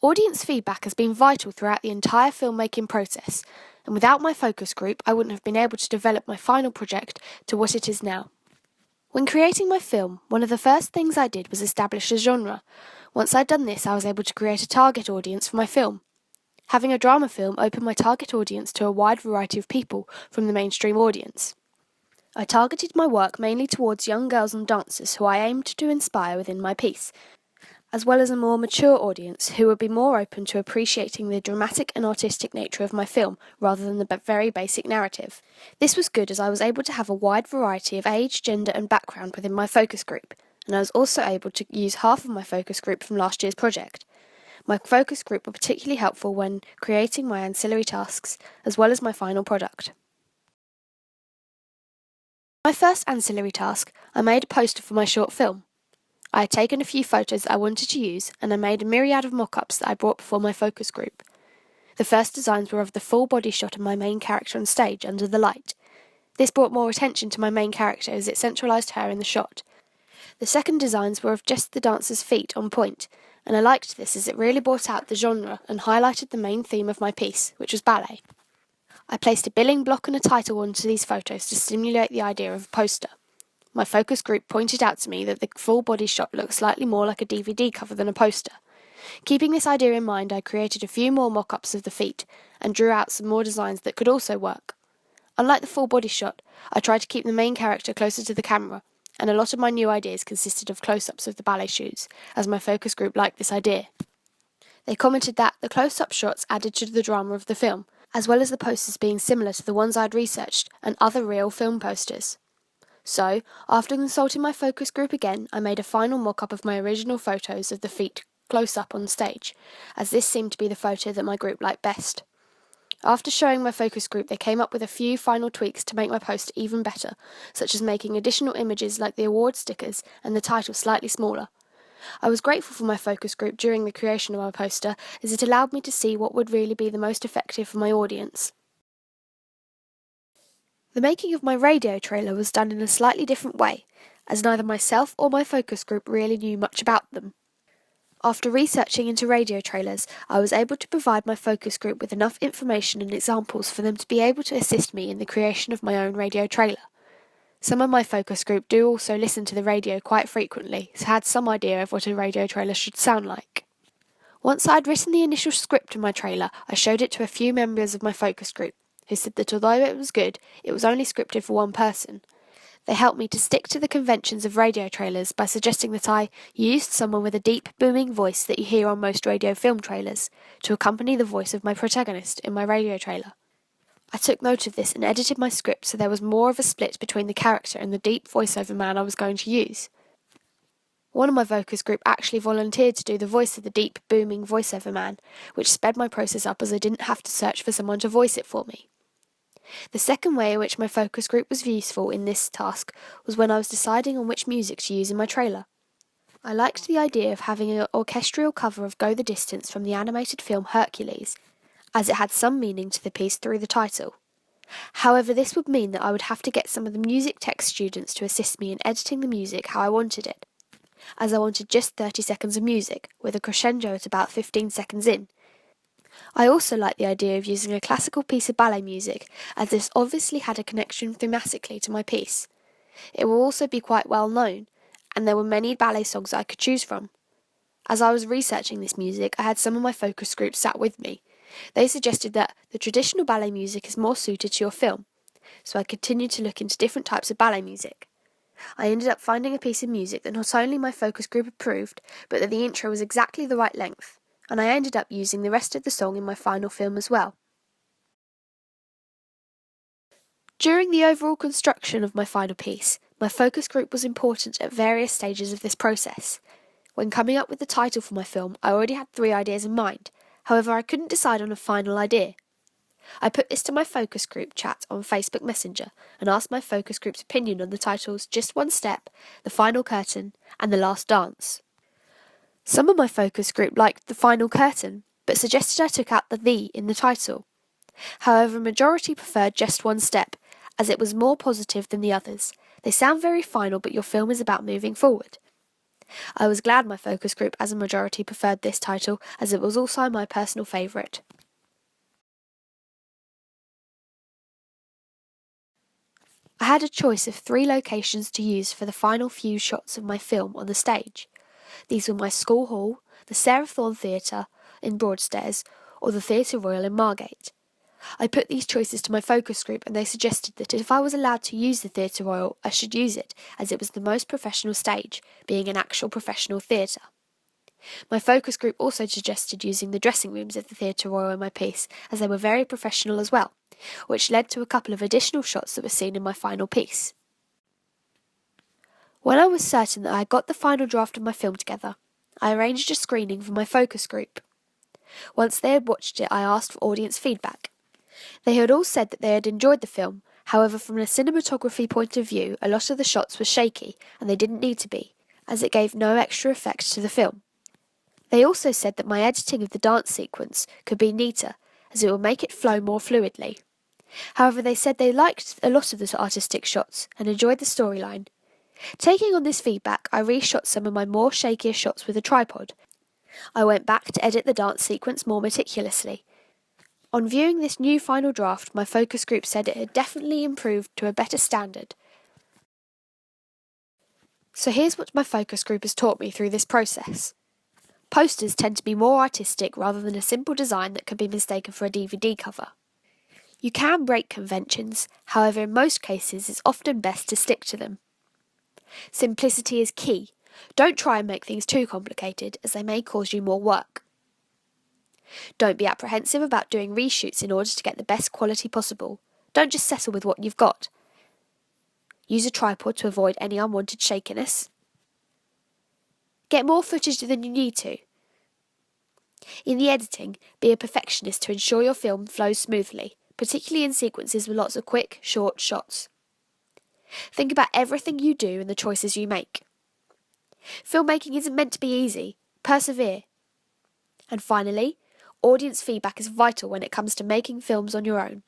Audience feedback has been vital throughout the entire filmmaking process, and without my focus group, I wouldn't have been able to develop my final project to what it is now. When creating my film, one of the first things I did was establish a genre. Once I'd done this, I was able to create a target audience for my film. Having a drama film opened my target audience to a wide variety of people from the mainstream audience. I targeted my work mainly towards young girls and dancers who I aimed to inspire within my piece, as well as a more mature audience who would be more open to appreciating the dramatic and artistic nature of my film rather than the very basic narrative. This was good as I was able to have a wide variety of age, gender and background within my focus group, and I was also able to use half of my focus group from last year's project. My focus group were particularly helpful when creating my ancillary tasks as well as my final product. My first ancillary task, I made a poster for my short film. I had taken a few photos that I wanted to use, and I made a myriad of mock-ups that I brought before my focus group. The first designs were of the full body shot of my main character on stage under the light. This brought more attention to my main character as it centralised her in the shot. The second designs were of just the dancer's feet on point, and I liked this as it really brought out the genre and highlighted the main theme of my piece, which was ballet. I placed a billing block and a title onto these photos to stimulate the idea of a poster. My focus group pointed out to me that the full body shot looked slightly more like a DVD cover than a poster. Keeping this idea in mind, I created a few more mock-ups of the feet and drew out some more designs that could also work. Unlike the full body shot, I tried to keep the main character closer to the camera, and a lot of my new ideas consisted of close-ups of the ballet shoes, as my focus group liked this idea. They commented that the close-up shots added to the drama of the film, as well as the posters being similar to the ones I'd researched and other real film posters. So, after consulting my focus group again, I made a final mock-up of my original photos of the feet close up on stage, as this seemed to be the photo that my group liked best. After showing my focus group, they came up with a few final tweaks to make my poster even better, such as making additional images like the award stickers and the title slightly smaller. I was grateful for my focus group during the creation of my poster, as it allowed me to see what would really be the most effective for my audience. The making of my radio trailer was done in a slightly different way, as neither myself or my focus group really knew much about them. After researching into radio trailers, I was able to provide my focus group with enough information and examples for them to be able to assist me in the creation of my own radio trailer. Some of my focus group do also listen to the radio quite frequently, so had some idea of what a radio trailer should sound like. Once I had written the initial script of my trailer, I showed it to a few members of my focus group, who said that although it was good, it was only scripted for one person. They helped me to stick to the conventions of radio trailers by suggesting that I used someone with a deep, booming voice that you hear on most radio film trailers to accompany the voice of my protagonist in my radio trailer. I took note of this and edited my script so there was more of a split between the character and the deep voiceover man I was going to use. One of my focus group actually volunteered to do the voice of the deep, booming voiceover man, which sped my process up as I didn't have to search for someone to voice it for me. The second way in which my focus group was useful in this task was when I was deciding on which music to use in my trailer. I liked the idea of having an orchestral cover of Go the Distance from the animated film Hercules, as it had some meaning to the piece through the title. However, this would mean that I would have to get some of the music tech students to assist me in editing the music how I wanted it, as I wanted just 30 seconds of music, with a crescendo at about 15 seconds in. I also liked the idea of using a classical piece of ballet music, as this obviously had a connection thematically to my piece. It will also be quite well known, and there were many ballet songs I could choose from. As I was researching this music, I had some of my focus group sat with me. They suggested that the traditional ballet music is more suited to your film, so I continued to look into different types of ballet music. I ended up finding a piece of music that not only my focus group approved, but that the intro was exactly the right length, and I ended up using the rest of the song in my final film as well. During the overall construction of my final piece, my focus group was important at various stages of this process. When coming up with the title for my film, I already had 3 ideas in mind, however I couldn't decide on a final idea. I put this to my focus group chat on Facebook Messenger and asked my focus group's opinion on the titles Just One Step, The Final Curtain, and The Last Dance. Some of my focus group liked The Final Curtain, but suggested I took out the in the title. However, a majority preferred Just One Step, as it was more positive than the others. They sound very final, but your film is about moving forward. I was glad my focus group as a majority preferred this title, as it was also my personal favourite. I had a choice of 3 locations to use for the final few shots of my film on the stage. These were my school hall, the Sarah Thorne Theatre in Broadstairs, or the Theatre Royal in Margate. I put these choices to my focus group and they suggested that if I was allowed to use the Theatre Royal, I should use it, as it was the most professional stage, being an actual professional theatre. My focus group also suggested using the dressing rooms of the Theatre Royal in my piece, as they were very professional as well, which led to a couple of additional shots that were seen in my final piece. When I was certain that I had got the final draft of my film together, I arranged a screening for my focus group. Once they had watched it, I asked for audience feedback. They had all said that they had enjoyed the film, however from a cinematography point of view a lot of the shots were shaky and they didn't need to be, as it gave no extra effect to the film. They also said that my editing of the dance sequence could be neater, as it would make it flow more fluidly. However, they said they liked a lot of the artistic shots and enjoyed the storyline. Taking on this feedback, I reshot some of my more shakier shots with a tripod. I went back to edit the dance sequence more meticulously. On viewing this new final draft, my focus group said it had definitely improved to a better standard. So here's what my focus group has taught me through this process. Posters tend to be more artistic rather than a simple design that can be mistaken for a DVD cover. You can break conventions, however in most cases it's often best to stick to them. Simplicity is key. Don't try and make things too complicated, as they may cause you more work. Don't be apprehensive about doing reshoots in order to get the best quality possible. Don't just settle with what you've got. Use a tripod to avoid any unwanted shakiness. Get more footage than you need to. In the editing, be a perfectionist to ensure your film flows smoothly, particularly in sequences with lots of quick, short shots. Think about everything you do and the choices you make. Filmmaking isn't meant to be easy. Persevere. And finally, audience feedback is vital when it comes to making films on your own.